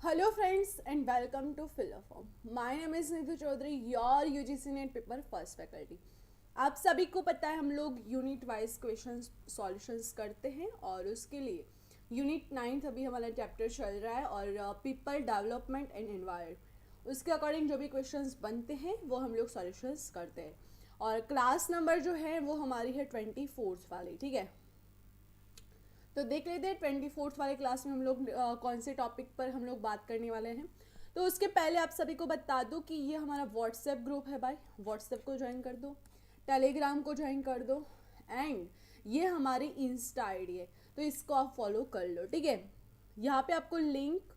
Hello friends and welcome to Philoform. My name is Nidhu Chaudhary, your UGC net paper first faculty. आप सभी को पता है हम लोग यूनिट वाइज क्वेश्चन सॉल्यूशंस करते हैं और उसके लिए यूनिट 9 अभी हमारा चैप्टर चल रहा है और पीपल डेवलपमेंट एंड एनवायरमेंट उसके अकॉर्डिंग जो भी क्वेश्चंस बनते हैं वो हम लोग सॉल्यूशंस करते हैं। और क्लास नंबर जो है वो हमारी है 24th वाली, ठीक है। तो देख लेते हैं 24th वाले क्लास में हम लोग कौन से टॉपिक पर हम लोग बात करने वाले हैं। तो उसके पहले आप सभी को बता दूं कि ये हमारा व्हाट्सएप ग्रुप है भाई, व्हाट्सएप को ज्वाइन कर दो, टेलीग्राम को ज्वाइन कर दो एंड ये हमारी इंस्टा आईडी है तो इसको आप फॉलो कर लो, ठीक है। यहाँ पे आपको लिंक,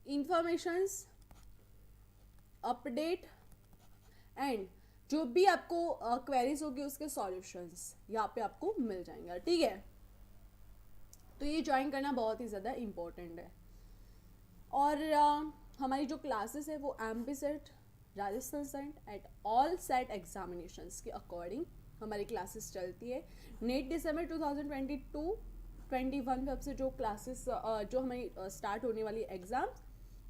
इंफॉर्मेशंस, अपडेट एंड जो भी आपको क्वेरीज होगी उसके सॉल्यूशंस यहाँ पे आपको मिल जाएंगे, ठीक है। तो ये ज्वाइन करना बहुत ही ज़्यादा इम्पोर्टेंट है। और हमारी जो क्लासेस है वो M P SET, Rajasthan SET at all SET examinations के अकॉर्डिंग हमारी क्लासेस चलती है। नेट दिसंबर 2022-21 फेब से जो क्लासेस जो हमारी स्टार्ट होने वाली एग्ज़ाम्स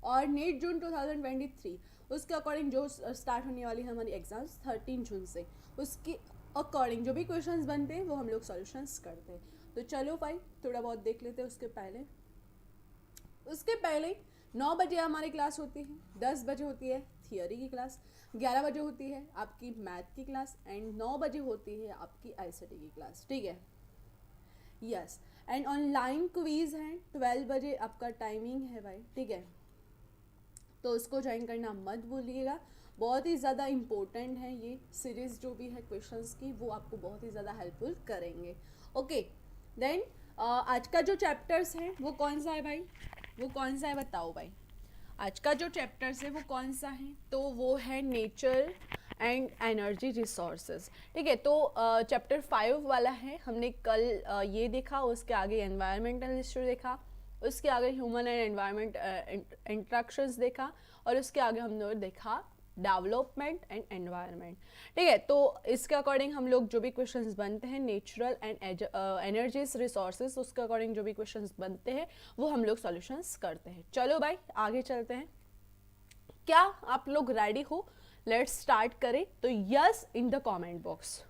और नेट जून 2023 उसके अकॉर्डिंग जो स्टार्ट होने वाली है हमारी एग्ज़ाम्स 13 जून से, उसके अकॉर्डिंग जो भी क्वेश्चंस बनते हैं वो हम लोग सॉल्यूशंस करते हैं। तो चलो भाई थोड़ा बहुत देख लेते हैं। उसके पहले 9 बजे हमारी क्लास होती है, 10 बजे होती है थियोरी की क्लास, 11 बजे होती है आपकी मैथ की क्लास एंड 9 बजे होती है आपकी आईसीटी की क्लास, ठीक है। यस, एंड ऑनलाइन क्वीज है 12 बजे आपका टाइमिंग है भाई, ठीक है। तो उसको ज्वाइन करना मत भूलिएगा, बहुत ही ज़्यादा इम्पोर्टेंट है ये सीरीज़ जो भी है क्वेश्चंस की वो आपको बहुत ही ज़्यादा हेल्पफुल करेंगे। ओके देन आज का जो चैप्टर्स है वो कौन सा है भाई, वो कौन सा है बताओ भाई। आज का जो चैप्टर्स है वो कौन सा है, तो वो है नेचर एंड एनर्जी रिसोर्सेज, ठीक है। तो चैप्टर 5 वाला है, हमने कल ये देखा, उसके आगे एनवायरमेंटल इशू देखा, उसके आगे ह्यूमन एंड एनवायरमेंट इंट्रैक्शंस देखा और उसके आगे हमने देखा डेवलपमेंट एंड एनवायरनमेंट, ठीक है। तो इसके अकॉर्डिंग हम लोग जो भी क्वेश्चंस बनते हैं नेचुरल एंड एनर्जीज रिसोर्सेज उसके अकॉर्डिंग जो भी क्वेश्चंस बनते हैं वो हम लोग सॉल्यूशंस करते हैं। चलो भाई आगे चलते हैं, क्या आप लोग रेडी हो? लेट्स स्टार्ट करें। तो yes in the comment box.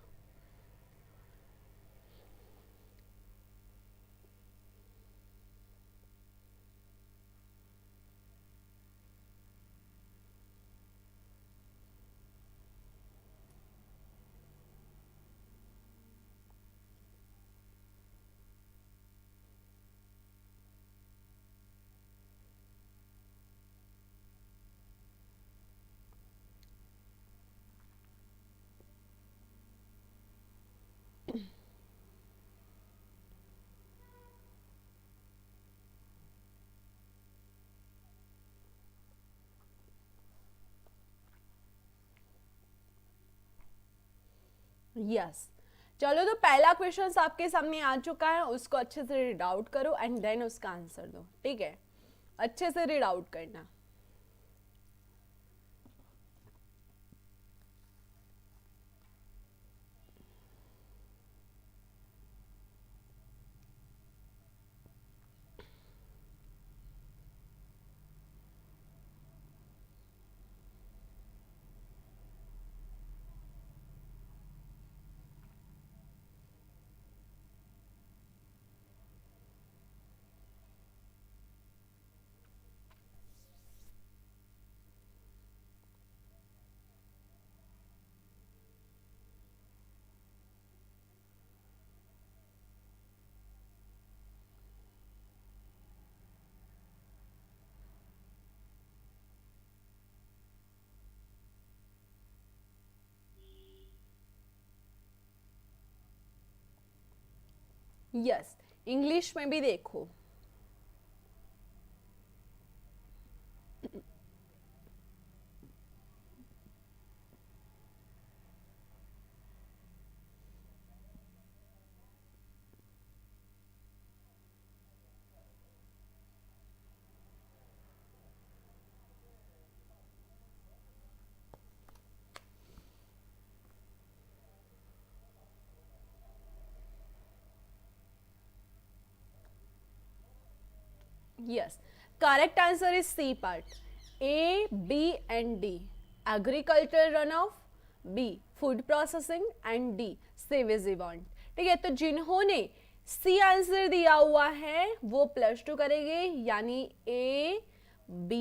Yes, चलो तो पहला क्वेश्चन आपके सामने आ चुका है, उसको अच्छे से रीड आउट करो एंड देन उसका आंसर दो, ठीक है। अच्छे से रीड आउट करना। यस, इंग्लिश में भी देखो। Yes, correct answer is C part. A, B and D. Agricultural runoff, B. Food processing and D. Sewage event. ठीक है, तो जिन्होंने सी आंसर दिया हुआ है वो +2 करेंगे, यानी A, B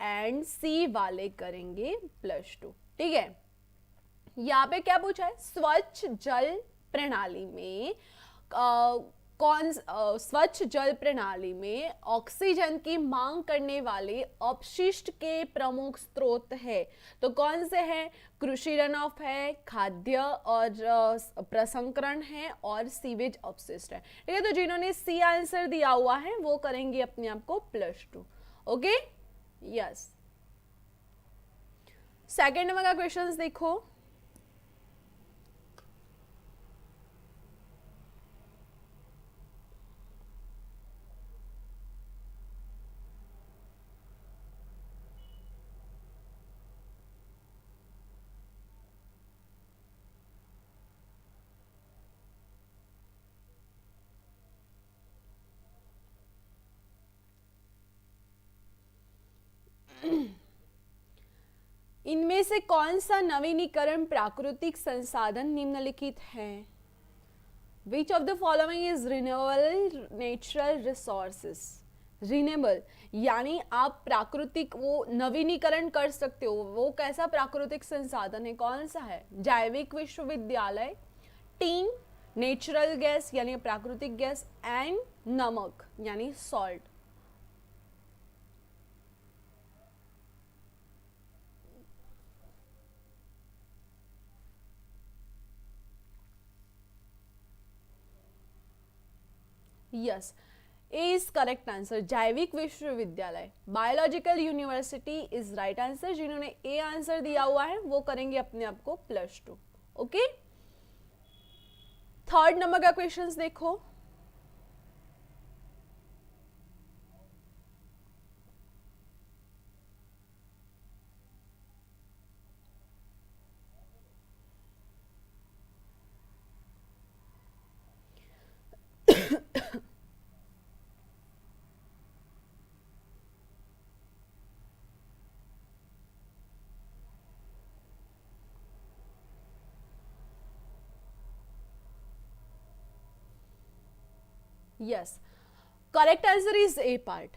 एंड C वाले करेंगे +2. ठीक है, यहाँ पे क्या पूछा है, स्वच्छ जल प्रणाली में स्वच्छ जल प्रणाली में ऑक्सीजन की मांग करने वाले अपशिष्ट के प्रमुख स्रोत है, तो कौन से हैं, कृषि रन ऑफ है, खाद्य और प्रसंस्करण है और सीवेज अपशिष्ट है. ठीक है, तो जिन्होंने सी आंसर दिया हुआ है वो करेंगे अपने आप को +2. Okay, yes. सेकेंड नंबर का क्वेश्चन देखो. इनमें से कौन सा नवीनीकरण प्राकृतिक संसाधन निम्नलिखित है. Which of the following is renewable natural resources. Renewable यानी आप प्राकृतिक वो नवीनीकरण कर सकते हो, वो कैसा प्राकृतिक संसाधन है, कौन सा है, जैविक विश्वविद्यालय, टीन, नेचुरल गैस यानी प्राकृतिक गैस एंड नमक यानी salt. Yes, A is correct answer, जैविक विश्वविद्यालय, biological university is right answer. जिन्होंने ए आंसर दिया हुआ है वो करेंगे अपने आप को +2. ओके, थर्ड नंबर का क्वेश्चन देखो. Yes, correct answer is a part.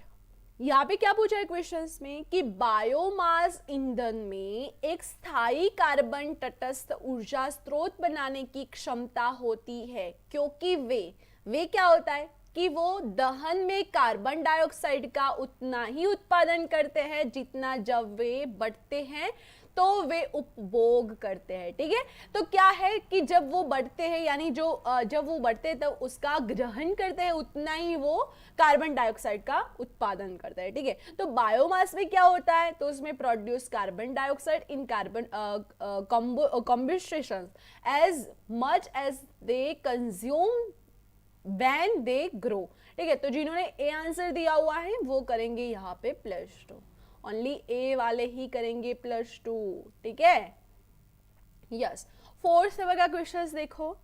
यहाँ पे क्या पूछा है क्वेश्चंस में कि बायोमास ईंधन में एक स्थायी कार्बन तटस्थ ऊर्जा स्रोत बनाने की क्षमता होती है, क्योंकि वे क्या होता है कि वो दहन में कार्बन डाइऑक्साइड का उतना ही उत्पादन करते हैं जितना जब वे बढ़ते हैं तो वे उपभोग करते हैं. ठीक है, तो क्या है कि जब वो बढ़ते हैं यानी जब वो बढ़ते हैं तो उसका ग्रहण करते हैं उतना ही वो कार्बन डाइऑक्साइड का उत्पादन करते हैं. ठीक है, तो बायोमास में क्या होता है, तो उसमें produce carbon dioxide in carbon combustion as much as they consume when they grow. ठीक है, तो जिन्होंने ए आंसर दिया हुआ है वो करेंगे यहाँ पे +2. ओनली ए वाले ही करेंगे +2. ठीक है, यस. फोर्थ नंबर का क्वेश्चन देखो.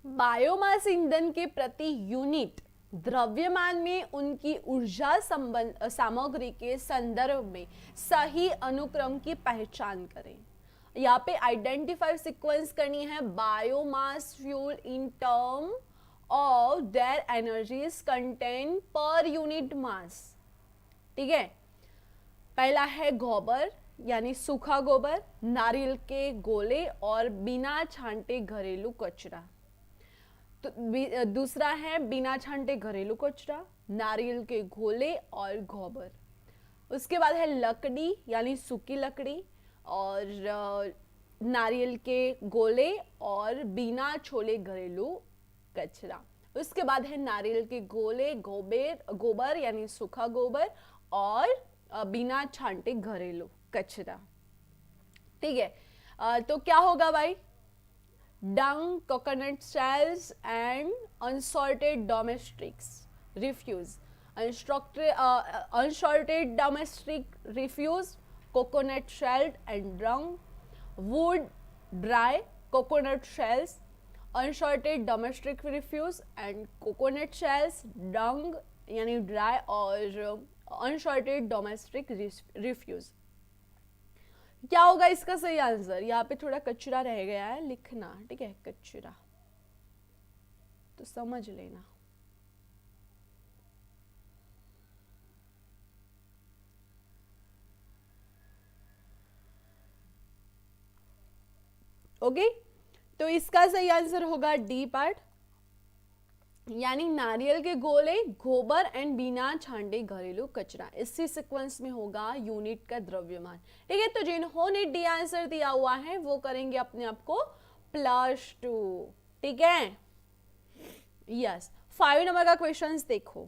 बायोमास ईंधन के प्रति यूनिट द्रव्यमान में उनकी ऊर्जा सामग्री के संदर्भ में सही अनुक्रम की पहचान करें. यहाँ पे आइडेंटिफाई सीक्वेंस करनी है biomass fuel in term of their energies content per unit mass. ठीक है, पहला है गोबर यानी सूखा गोबर, नारियल के गोले और बिना छांटे घरेलू कचरा। तो दूसरा है बिना छांटे घरेलू कचरा, नारियल के गोले और गोबर। उसके बाद है लकड़ी यानी सूखी लकड़ी और नारियल के गोले और बिना छोले घरेलू कचरा। उसके बाद है नारियल के गोले, गोबर यानी सूखा गोबर और बिना छांटे घरेलू कचरा। ठीक है, तो क्या होगा भाई? Dung, coconut shells and unsorted domestics refuse. Unsorted domestic refuse, coconut shell and dung, wood, dry, coconut shells, unsorted domestic refuse and coconut shells, dung यानी dry और unsorted domestic refuse। क्या होगा इसका सही आंसर? यहाँ पे थोड़ा कचरा रह गया है लिखना, ठीक है, कचरा तो समझ लेना। ओके, तो इसका सही आंसर होगा डी पार्ट, यानी नारियल के गोले, गोबर एंड बिना छांटे घरेलू कचरा। इसी सीक्वेंस में होगा यूनिट का द्रव्यमान। ठीक है, तो जिन्होंने डी आंसर दिया हुआ है वो करेंगे अपने आप को +2। ठीक है, यस। 5 नंबर का क्वेश्चन देखो।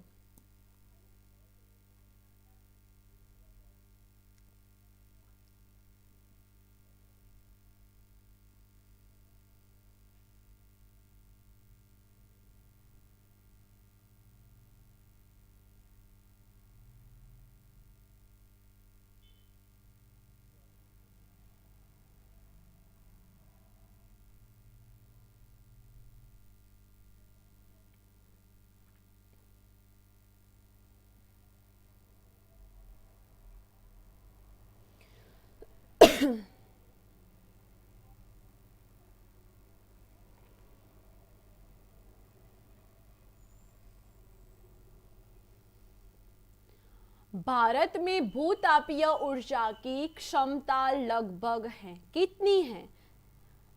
भारत में भूतापीय ऊर्जा की क्षमता लगभग है, कितनी है?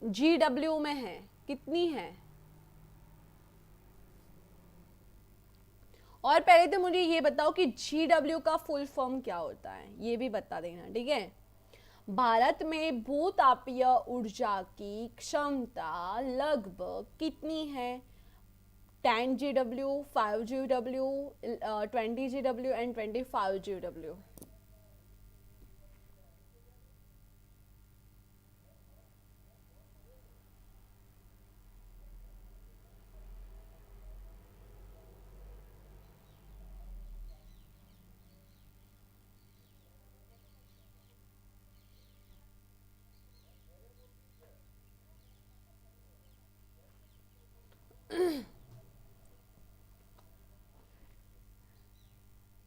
GW में है, कितनी है? और पहले तो मुझे ये बताओ कि GW का फुल फॉर्म क्या होता है, ये भी बता देना। ठीक है, भारत में भूतापीय ऊर्जा की क्षमता लगभग कितनी है? 10 GW, 5 GW, 20 GW and 25 GW।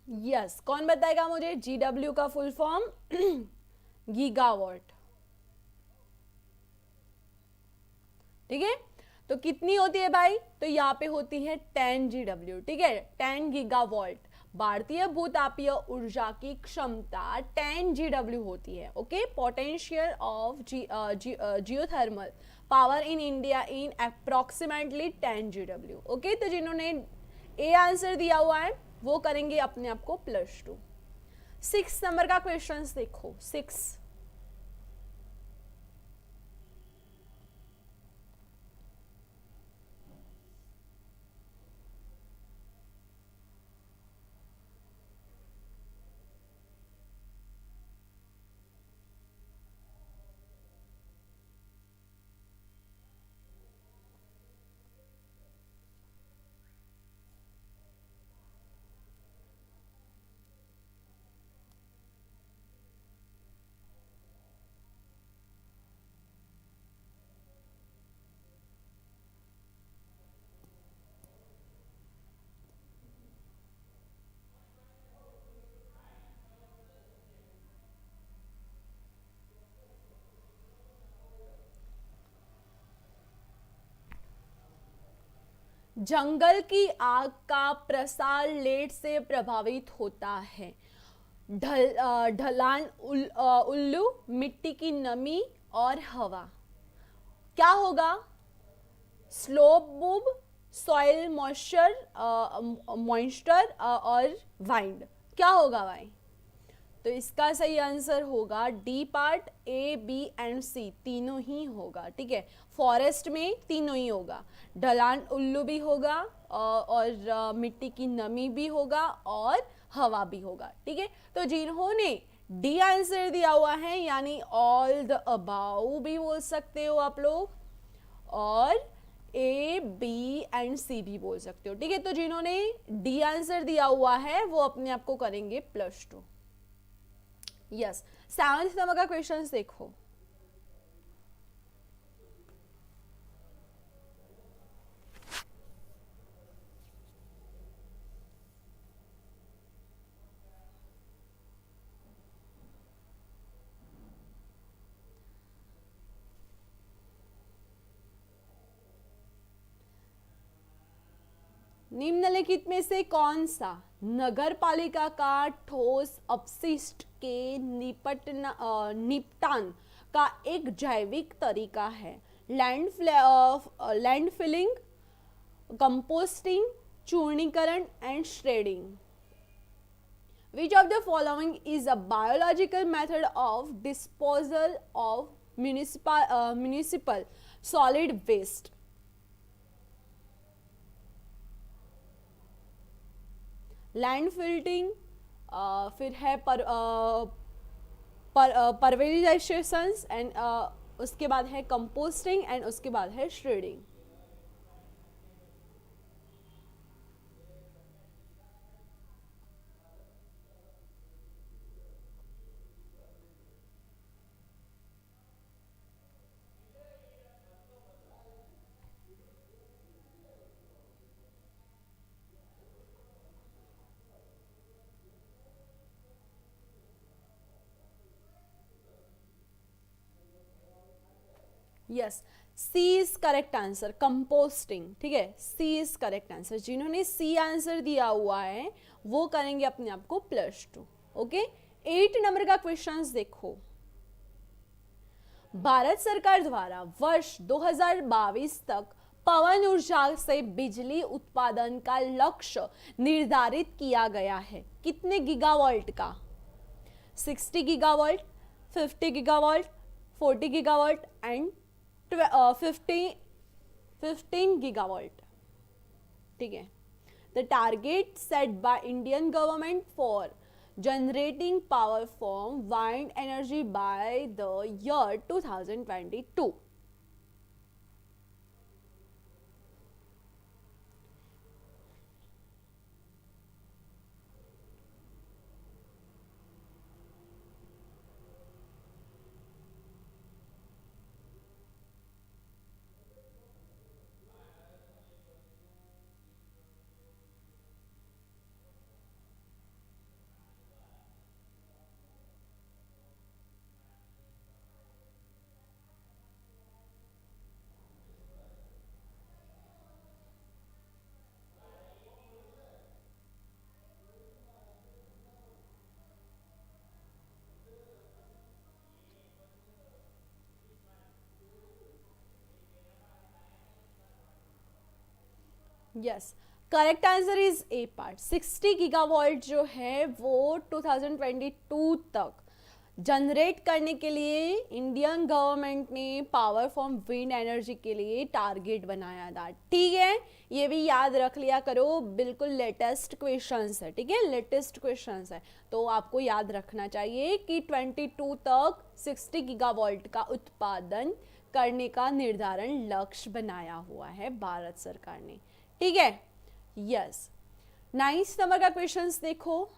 Yes, कौन बताएगा मुझे GW का फुल फॉर्म? गीगावाट। ठीक है, तो कितनी होती है भाई? तो यहाँ पे होती है 10 GW। ठीक है, 10 गीगावाट। भारतीय भूतापीय ऊर्जा की क्षमता 10 GW होती है। Okay, potential of geothermal power in India in approximately 10 GW। Okay, तो जिन्होंने ए आंसर दिया हुआ है वो करेंगे अपने आप को +2। 6 नंबर का क्वेश्चन देखो। 6, जंगल की आग का प्रसार लेड से प्रभावित होता है। ढलान, उल्लू, मिट्टी की नमी और हवा। क्या होगा? स्लोप मूव, सॉइल मॉइस्चर और वाइंड। क्या होगा भाई? तो इसका सही आंसर होगा D part, A B and C तीनों ही होगा। ठीक है, फॉरेस्ट में तीनों ही होगा, ढलान उल्लू भी होगा और मिट्टी की नमी भी होगा और हवा भी होगा। ठीक है, तो जिन्होंने डी आंसर दिया हुआ है यानी ऑल द अबाउ भी बोल सकते हो आप लोग, और ए बी एंड सी भी बोल सकते हो। ठीक है, तो जिन्होंने डी आंसर दिया हुआ है वो अपने आप को करेंगे +2। यस, 7th नंबर का क्वेश्चन देखो। निम्नलिखित में से कौन सा नगर पालिका का ठोस अपशिष्ट के निपटान का एक जैविक तरीका है? लैंड फिलिंग, कंपोस्टिंग, चूर्णीकरण and shredding. Which of the following is a biological method of disposal of municipal solid waste? Land filling, फिर है परवेलाइजेशन एंड उसके बाद है कंपोस्टिंग एंड उसके बाद है shredding. Yes, C is correct answer, composting. ठीक है, सी इज करेक्ट आंसर। जिन्होंने सी आंसर दिया हुआ है वो करेंगे अपने आप को +2। ओके, 8 नंबर का क्वेश्चन देखो। भारत सरकार द्वारा वर्ष 2022 तक पवन ऊर्जा से बिजली उत्पादन का लक्ष्य निर्धारित किया गया है। कितने गीगावाट का? 60 gigawatt, 50 gigawatt, 40 gigawatt and 15 gigawatt. ठीक है, the target set by Indian government for generating power from wind energy by the year 2022. Yes, correct answer is a part. 60 gigawatt जो है वो 2022 तक जनरेट करने के लिए इंडियन गवर्नमेंट ने पावर फ्रॉम विंड एनर्जी के लिए टारगेट बनाया था। ठीक है, ये भी याद रख लिया करो, बिल्कुल लेटेस्ट क्वेश्चंस है। ठीक है, लेटेस्ट क्वेश्चंस है तो आपको याद रखना चाहिए कि 22 तक 60 गीगावाट का उत्पादन करने का निर्धारण लक्ष्य बनाया हुआ है भारत सरकार ने। ठीक है, यस। 9th नंबर का क्वेश्चंस देखो।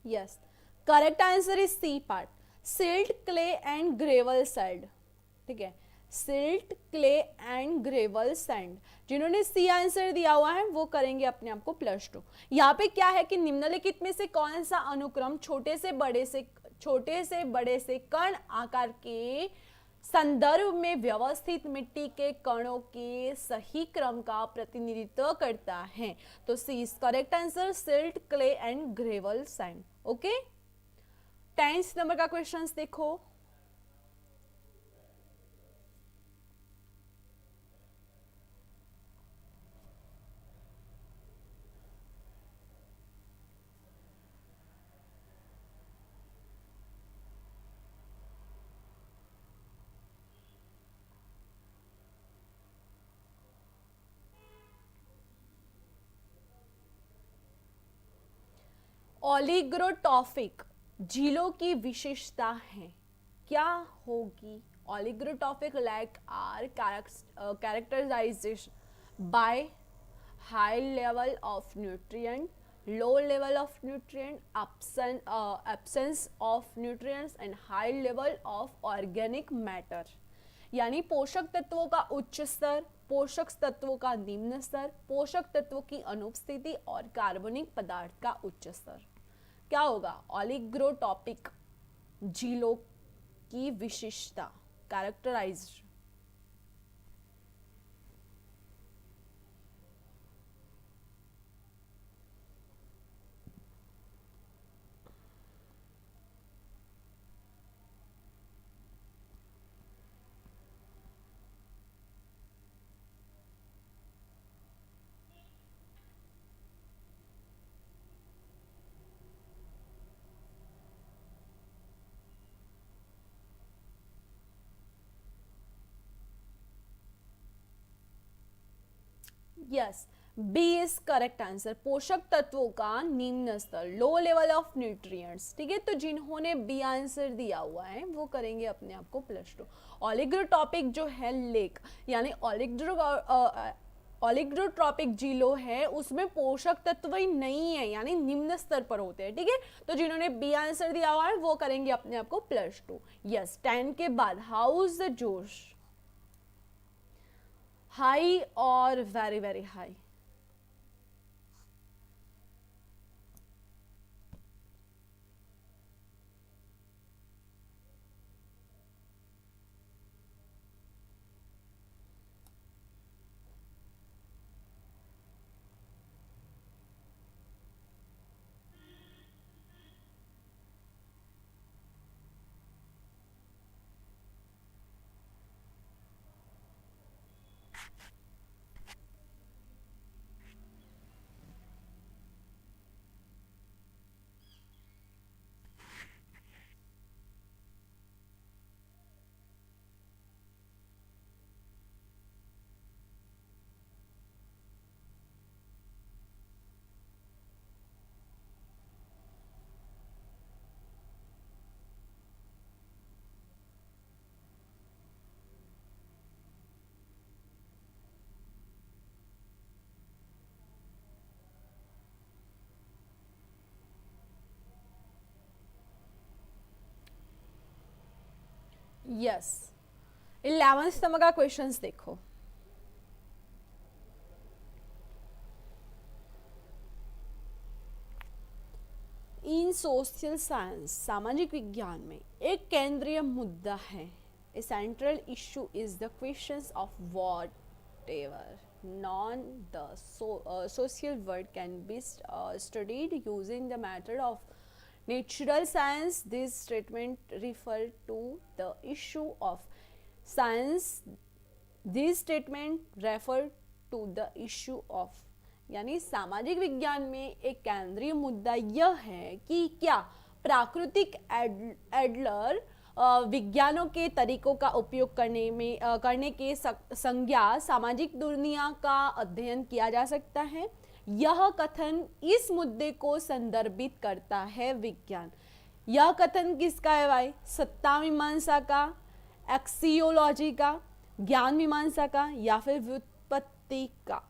Yes, correct answer is C part, silt clay and gravel sand, ठीक है, silt clay and gravel sand. जिन्होंने सी आंसर दिया हुआ है वो करेंगे अपने आप को +2। यहाँ पे क्या है कि निम्नलिखित में से कौन सा अनुक्रम छोटे से बड़े से कण आकार के संदर्भ में व्यवस्थित मिट्टी के कणों के सही क्रम का प्रतिनिधित्व करता है? तो C is correct answer, silt clay and gravel sand. Okay, 10th number का क्वेश्चन देखो। ओलिगोट्रॉफिक झीलों की विशेषता है, क्या होगी? Oligotrophic lake are characterised by high level of nutrient, low level of nutrient, absence of nutrients and high level of organic matter। यानी पोषक तत्वों का उच्च स्तर, पोषक तत्वों का निम्न स्तर, पोषक तत्वों की अनुपस्थिति और कार्बनिक पदार्थ का उच्च स्तर। क्या होगा? ओलिगोट्रॉपिक झीलों की विशेषता, characterised. Yes, B is correct answer, पोषक तत्वों का निम्न स्तर, लो लेवल ऑफ न्यूट्रिएंट्स। ठीक है, तो जिन्होंने बी आंसर दिया हुआ है वो करेंगे अपने आप को +2। ओलिगोट्रॉपिक जो है लेक, यानी ओलिगोट्रॉपिक झीलों है उसमें पोषक तत्व ही नहीं है, यानी निम्न स्तर पर होते हैं। ठीक है, तो जिन्होंने बी आंसर दिया हुआ है वो करेंगे अपने आप को +2। यस, 10 के बाद हाउ इज द जोश, हाई और very very high? Yes, 11th number का क्वेश्चंस देखो। इन सोशल साइंस, सामाजिक विज्ञान में एक केंद्रीय मुद्दा है, a central issue is the questions of whatever known the social world can be studied using the method of natural science. This statement refer to the issue of science. This statement refer to the issue of, यानी सामाजिक विज्ञान में एक केंद्रीय मुद्दा यह है कि क्या प्राकृतिक एडलर विज्ञानों के तरीकों का उपयोग करने के संज्ञा सामाजिक दुनिया का अध्ययन किया जा सकता है। यह कथन इस मुद्दे को संदर्भित करता है विज्ञान। यह कथन किसका है भाई? सत्ता मीमांसा का, एक्सियोलॉजी का, ज्ञान मीमांसा का या फिर व्युत्पत्ति का?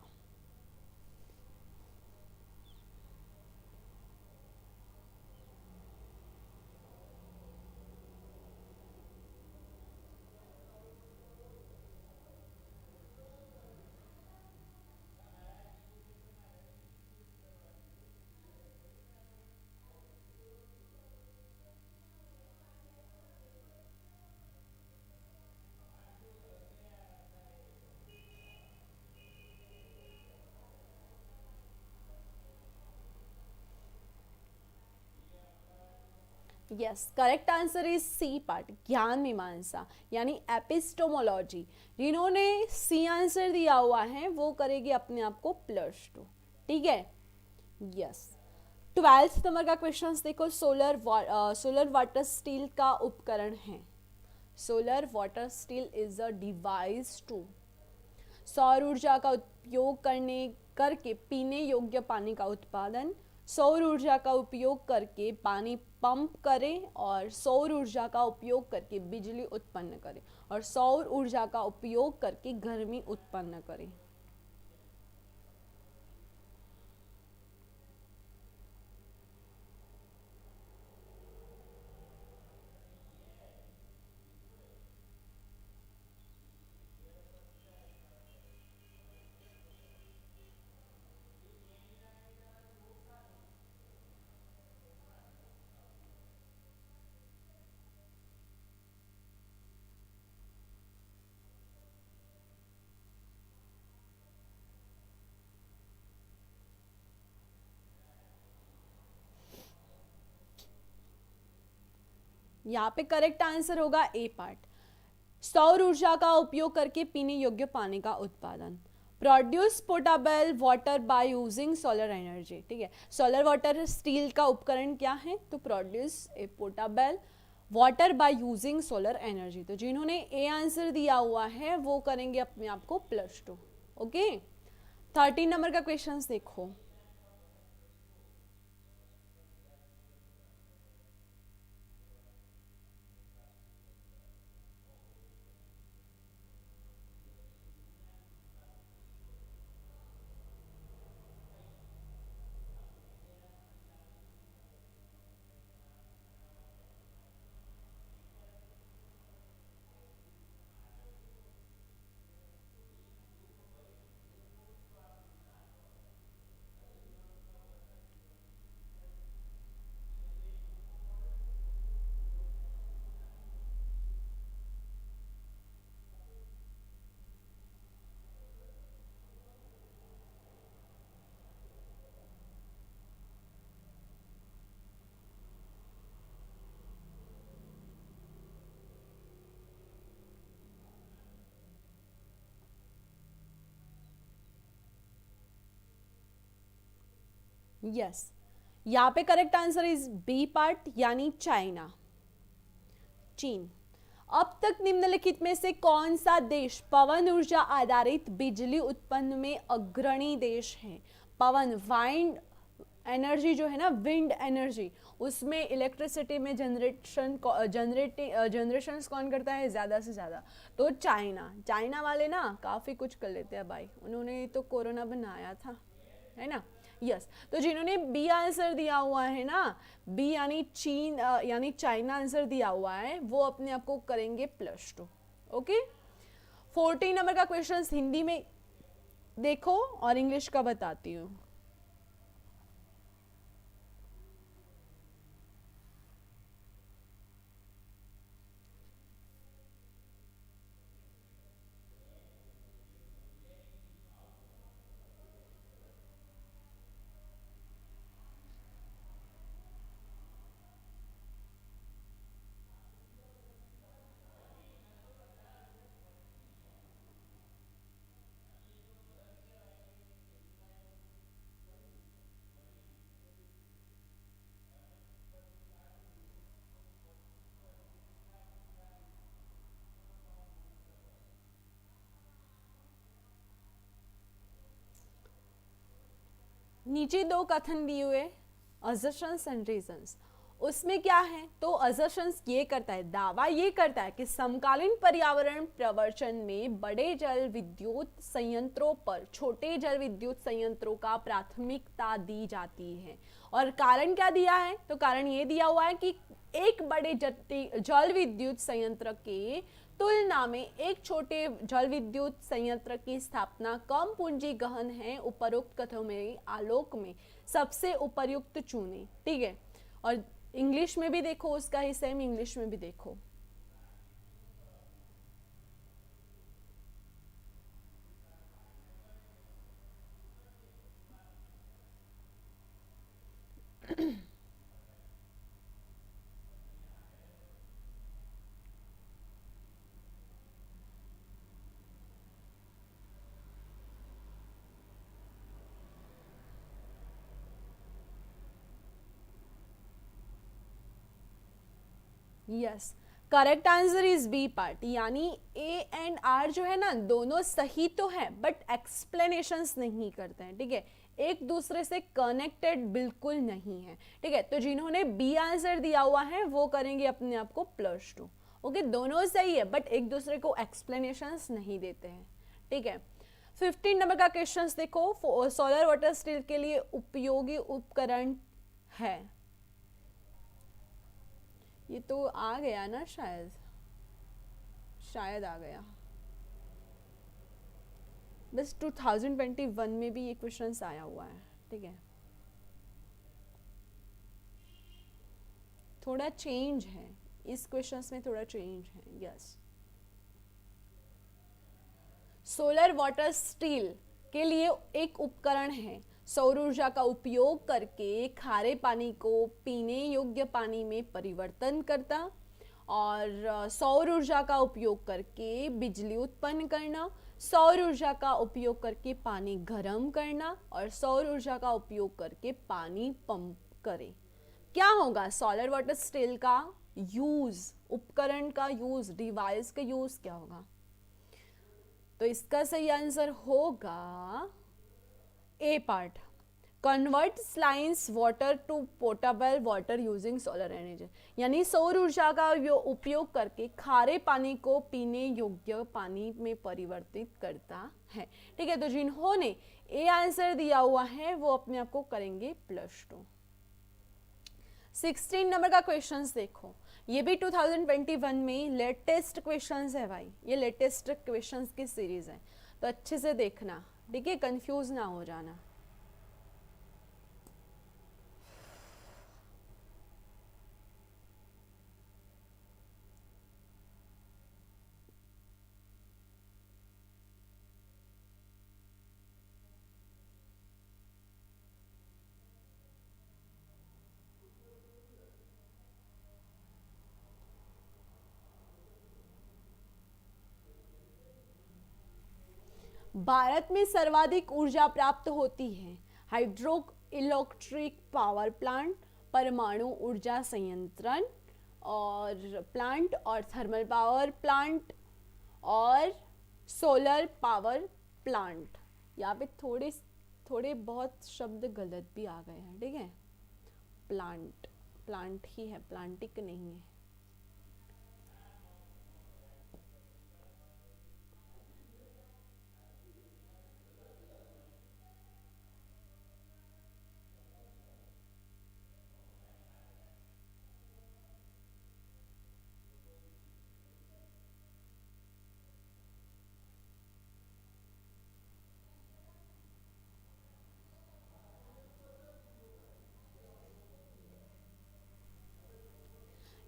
Yes, correct answer is C part, ज्ञान मीमांसा यानी एपिस्टोमोलॉजी। जिन्होंने सी आंसर दिया हुआ है वो करेगी अपने आप को +2, ठीक है। यस, 12th नंबर का क्वेश्चन देखो, सोलर वाटर स्टील का उपकरण है। Solar water still is a device to, सौर ऊर्जा का उपयोग करके पीने योग्य पानी का उत्पादन, सौर ऊर्जा का उपयोग करके पानी पंप करें और सौर ऊर्जा का उपयोग करके बिजली उत्पन्न करें और सौर ऊर्जा का उपयोग करके गर्मी उत्पन्न करें। यहाँ पे करेक्ट आंसर होगा ए पार्ट, सौर ऊर्जा का उपयोग करके पीने योग्य पानी का उत्पादन। Produce portable water by using solar energy, ठीक है। सोलर वाटर स्टील का उपकरण क्या है, तो produce a portable water by using solar energy. तो जिन्होंने ए आंसर दिया हुआ है वो करेंगे अपने आप को +2, ओके। 13 नंबर का क्वेश्चन देखो, यस, यहाँ पे correct answer is B part यानी चाइना, चीन। अब तक निम्नलिखित में से कौन सा देश पवन ऊर्जा आधारित बिजली उत्पन्न में अग्रणी देश है। पवन, वाइंड एनर्जी जो है ना, विंड एनर्जी, उसमें इलेक्ट्रिसिटी में जनरेशन कौन करता है ज़्यादा से ज़्यादा, तो चाइना। चाइना वाले ना काफ़ी कुछ कर लेते हैं भाई, उन्होंने तो कोरोना बनाया था, है ना। यस, तो जिन्होंने बी आंसर दिया हुआ है ना, बी यानी चीन यानी चाइना आंसर दिया हुआ है, वो अपने आप को करेंगे +2, ओके। 14 नंबर का क्वेश्चन हिंदी में देखो और इंग्लिश का बताती हूँ। नीचे दो कथन दिए हुए, असर्शंस एंड रीजंस। उसमें क्या है, तो असर्शंस ये करता है, दावा ये करता है कि समकालीन पर्यावरण प्रवचन में बड़े जल विद्युत संयंत्रों पर छोटे जल विद्युत संयंत्रों का प्राथमिकता दी जाती है। और कारण क्या दिया है, तो कारण ये दिया हुआ है कि एक बड़े जल विद्युत संयंत्र के तुलना में एक छोटे जल विद्युत संयंत्र की स्थापना कम पूंजी गहन है। उपरोक्त कथनों में आलोक में सबसे उपयुक्त चुने, ठीक है। और इंग्लिश में भी देखो, उसका ही सेम इंग्लिश में भी देखो। Yes, correct answer is B part, यानी ए एंड आर जो है ना दोनों सही तो है बट एक्सप्लेनेशंस नहीं करते हैं, ठीक है, एक दूसरे से कनेक्टेड बिल्कुल नहीं है, ठीक है। तो जिन्होंने बी आंसर दिया हुआ है वो करेंगे अपने आप को +2। ओके, दोनों सही है बट एक दूसरे को एक्सप्लेनेशंस नहीं देते हैं, ठीक है। 15 नंबर का क्वेश्चन देखो, सोलर वाटर स्टील के लिए उपयोगी उपकरण है। ये तो आ गया ना, शायद आ गया, बस 2021 में भी ये क्वेश्चन आया हुआ है, ठीक है। थोड़ा चेंज है इस क्वेश्चंस में, थोड़ा चेंज है, यस। सोलर वाटर स्टील के लिए एक उपकरण है, सौर ऊर्जा का उपयोग करके खारे पानी को पीने योग्य पानी में परिवर्तन करता, और सौर ऊर्जा का उपयोग करके बिजली उत्पन्न करना, सौर ऊर्जा का उपयोग करके पानी गर्म करना, और सौर ऊर्जा का उपयोग करके पानी पंप करे। क्या होगा सोलर वाटर स्टील का यूज, उपकरण का यूज, डिवाइस का यूज क्या होगा? तो इसका सही आंसर होगा A part, convert lines water to portable water using solar energy, यानी सौर ऊर्जा का उपयोग करके खारे पानी को पीने योग्य पानी में परिवर्तित करता है, ठीक है। तो जिन्होंने ए आंसर दिया हुआ है वो अपने आप को करेंगे +2। 16 नंबर का क्वेश्चंस देखो, ये भी 2021 में लेटेस्ट क्वेश्चंस है भाई, ये लेटेस्ट क्वेश्चंस की सीरीज है, तो अच्छे से देखना, ठीक है, कंफ्यूज ना हो जाना। भारत में सर्वाधिक ऊर्जा प्राप्त होती है हाइड्रो इलेक्ट्रिक पावर प्लांट, परमाणु ऊर्जा संयंत्र और थर्मल पावर प्लांट और सोलर पावर प्लांट। यहाँ पे थोड़े थोड़े बहुत शब्द गलत भी आ गए हैं, ठीक है। प्लांट प्लांट ही है, प्लांटिक नहीं है।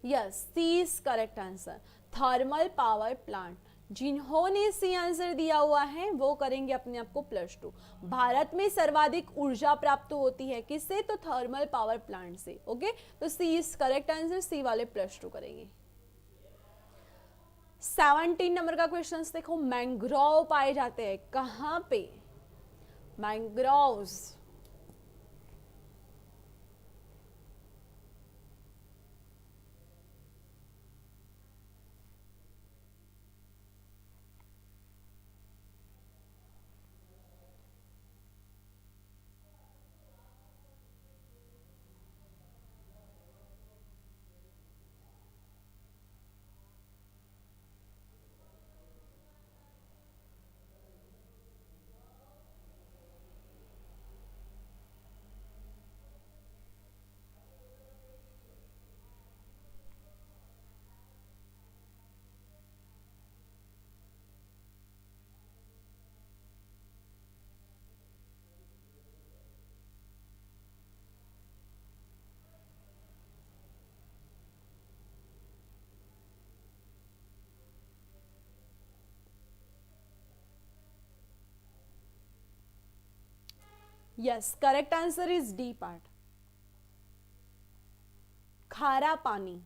Yes, C is correct answer, thermal power plant. जिन्होंने सी आंसर दिया हुआ है वो करेंगे अपने आप को +2। भारत में सर्वाधिक ऊर्जा प्राप्त होती है किससे? तो थर्मल पावर प्लांट से। ओके, तो सी इज करेक्ट आंसर, सी वाले +2 करेंगे। 17 नंबर का क्वेश्चन देखो, मैंग्रोव पाए जाते हैं कहाँ पे? Mangroves yes, correct answer is D part, खारा पानी,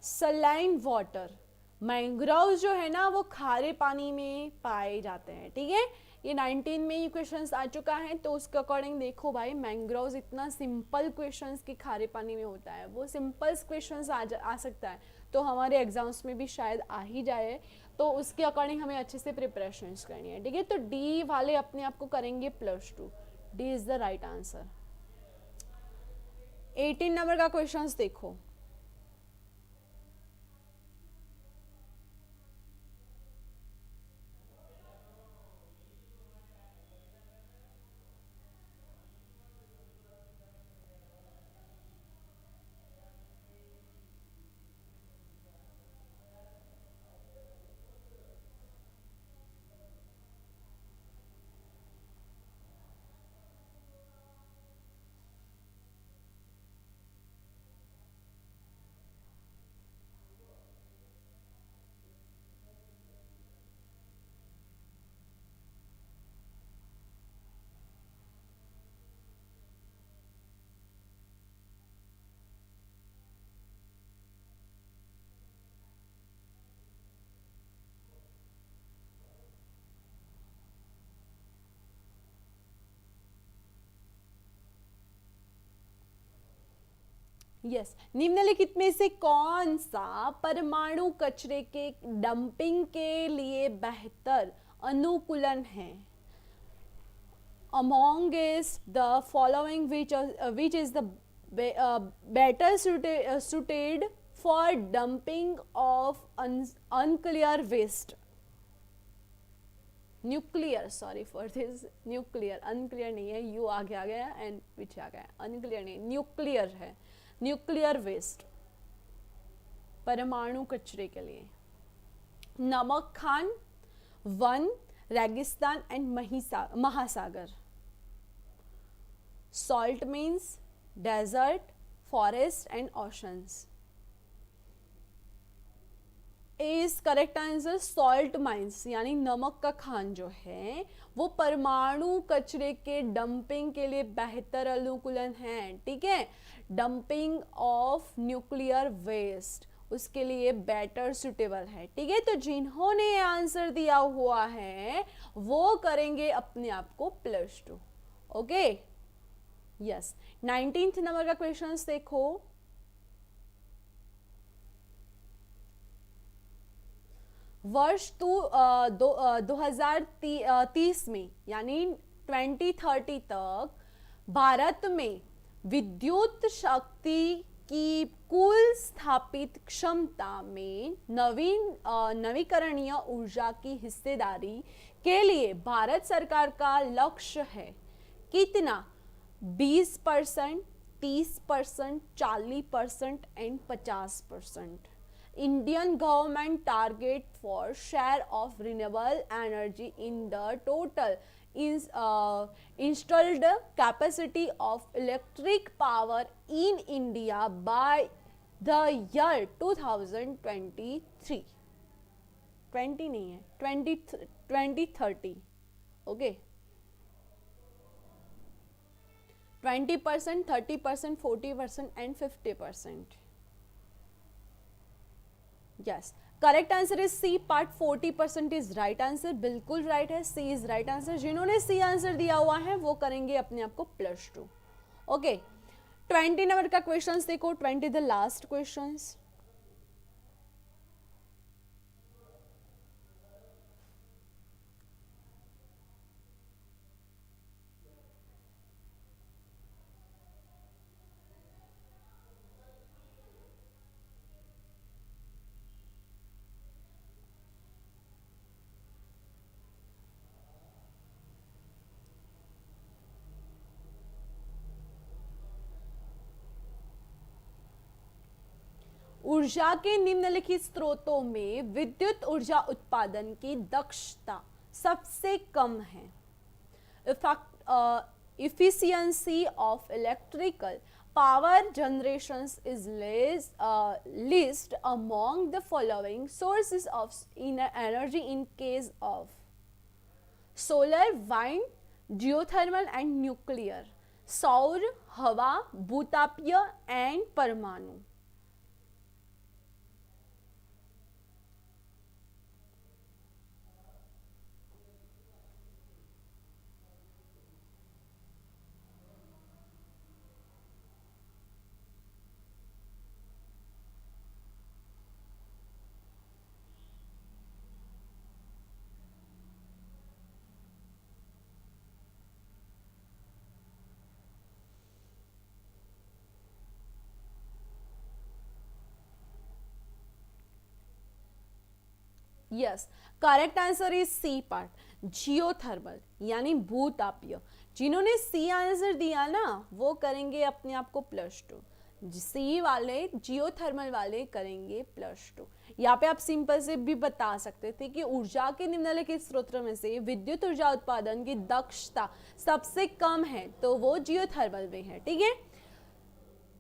सलाइन वाटर। मैंग्रोव जो है ना वो खारे पानी में पाए जाते हैं, ठीक है। ये 19 में ही क्वेश्चंस आ चुका है, तो उसके अकॉर्डिंग देखो भाई, मैंग्रोव्स इतना सिंपल क्वेश्चंस कि खारे पानी में होता है, वो सिंपल क्वेश्चंस आ सकता है, तो हमारे एग्जाम्स में भी शायद आ ही जाए, तो उसके अकॉर्डिंग हमें अच्छे से प्रिपरेशंस करनी है, ठीक है। तो डी वाले अपने आप को करेंगे +2, D is the right answer. 18 number का क्वेश्चंस देखो। यस, निम्नलिखित में से कौन सा परमाणु कचरे के डंपिंग के लिए बेहतर अनुकूलन है? Among is the following which is the better suited for dumping of unclear waste? Nuclear, sorry for this, nuclear, unclear नहीं है, यू आगे आ गया एंड पीछे आ गया, अनक्लियर नहीं, न्यूक्लियर है, न्यूक्लियर वेस्ट, परमाणु कचरे के लिए। नमक खान, वन, रेगिस्तान एंड महासागर। Salt means desert, forest and oceans. Is correct answer salt mines, यानी नमक का खान जो है वो परमाणु कचरे के डंपिंग के लिए बेहतर अनुकूलन है, ठीक है। डंपिंग ऑफ न्यूक्लियर वेस्ट उसके लिए बेटर सुटेबल है, ठीक है। तो जिन्होंने आंसर दिया हुआ है वो करेंगे अपने आप को +2, ओके। यस, 19th नंबर का क्वेश्चन देखो। वर्ष 2030 में यानी 2030 तक भारत में विद्युत शक्ति की कुल स्थापित क्षमता में नवीकरणीय ऊर्जा की हिस्सेदारी के लिए भारत सरकार का लक्ष्य है कितना? 20%, 30%, 40% and 50%. Indian government target for share of renewable energy in the total is installed capacity of electric power in India by the year 2023. 20 नहीं है, 2030, okay. 20%, 30%, 40% and 50%. Yes, correct answer is C part, 40% is right answer, बिल्कुल right है, C is right answer. जिन्होंने C answer दिया हुआ है वो करेंगे अपने आप को +2, ओके। 20 नंबर का क्वेश्चंस देखो, 20 द लास्ट क्वेश्चंस। ऊर्जा के निम्नलिखित स्रोतों में विद्युत ऊर्जा उत्पादन की दक्षता सबसे कम है। Efficiency of electrical power generations is least among the following sources of energy in case of solar, wind, geothermal and nuclear, सौर, हवा, भूतापीय एंड परमाणु। Yes, correct answer is C part, geothermal यानी भूतापीय। जिन्होंने सी आंसर दिया ना वो करेंगे अपने आप को +2, सी वाले जियोथर्मल वाले करेंगे +2। यहाँ पे आप सिंपल से भी बता सकते थे कि ऊर्जा के निम्नलिखित स्रोतों में से विद्युत ऊर्जा उत्पादन की दक्षता सबसे कम है तो वो जियोथर्मल में है, ठीक है।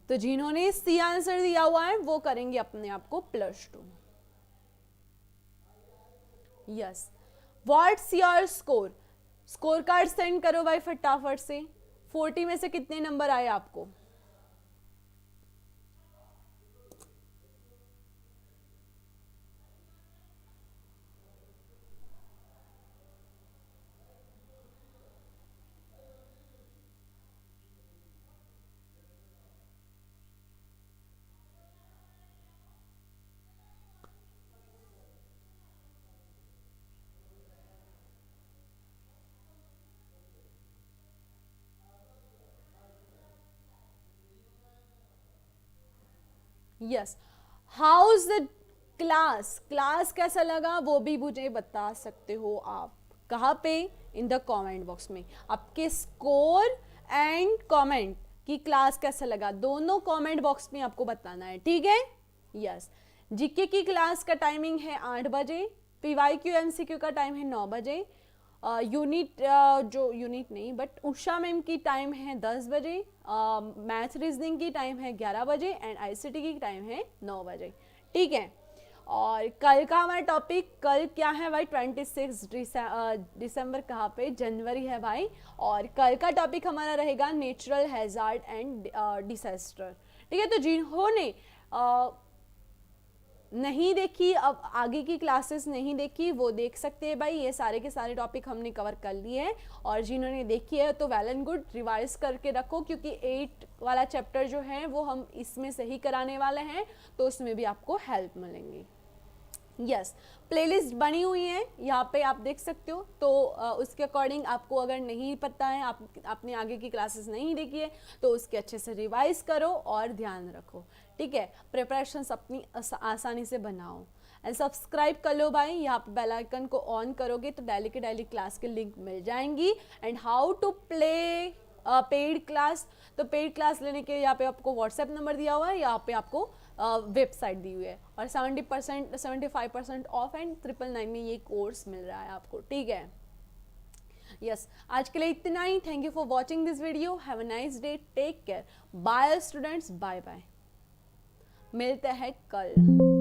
तो जिन्होंने सी आंसर दिया हुआ है वो करेंगे अपने आप को +2। Yes, what's your score, score card send करो भाई फटाफट से। 40 में से कितने नंबर आए आपको? Yes, house the class, class कैसा लगा वो भी मुझे बता सकते हो आप। कहाँ पे? इन द कमेंट बॉक्स में। आपके स्कोर एंड कमेंट कि क्लास कैसा लगा दोनों कमेंट बॉक्स में आपको बताना है, ठीक है। यस, जीके की क्लास का टाइमिंग है 8 बजे, पीवाईक्यू एमसीक्यू का टाइम है 9 बजे, यूनिट जो यूनिट नहीं बट उषा मैम की टाइम है 10 बजे, मैथ रीजनिंग की टाइम है 11 बजे एंड आईसीटी की टाइम है 9 बजे, ठीक है। और कल का हमारा टॉपिक कल क्या है भाई? 26 दिसंबर, कहाँ पे? जनवरी है भाई। और कल का टॉपिक हमारा रहेगा नेचुरल हैजार्ड एंड डिसास्टर, ठीक है। तो जिन्होंने नहीं देखी, अब आगे की क्लासेस नहीं देखी वो देख सकते हैं भाई, ये सारे के सारे टॉपिक हमने कवर कर लिए हैं। और जिन्होंने देखी है तो वेल एंड गुड, रिवाइज करके रखो क्योंकि 8 वाला चैप्टर जो है वो हम इसमें से ही कराने वाले हैं तो उसमें भी आपको हेल्प मिलेंगी। यस, प्लेलिस्ट बनी हुई है यहाँ पे आप देख सकते हो। तो उसके अकॉर्डिंग आपको अगर नहीं पता है, आपने आगे की क्लासेस नहीं देखी है तो उसके अच्छे से रिवाइज करो और ध्यान रखो, ठीक है। प्रिपरेशंस अपनी आसानी से बनाओ एंड सब्सक्राइब कर लो भाई। यहाँ पे बेल आइकन को ऑन करोगे तो डेली के डेली क्लास के लिंक मिल जाएंगी। And how to play paid class, तो पेड क्लास लेने के यहाँ पे आपको व्हाट्सएप नंबर दिया हुआ है, यहाँ पे आपको वेबसाइट दी हुई है और 70% 75% ऑफ एंड 999 में ये कोर्स मिल रहा है आपको, ठीक है। यस, आज के लिए इतना ही। Thank you for watching this video. Have a nice day, take care, bye students, bye bye. मिलते हैं कल।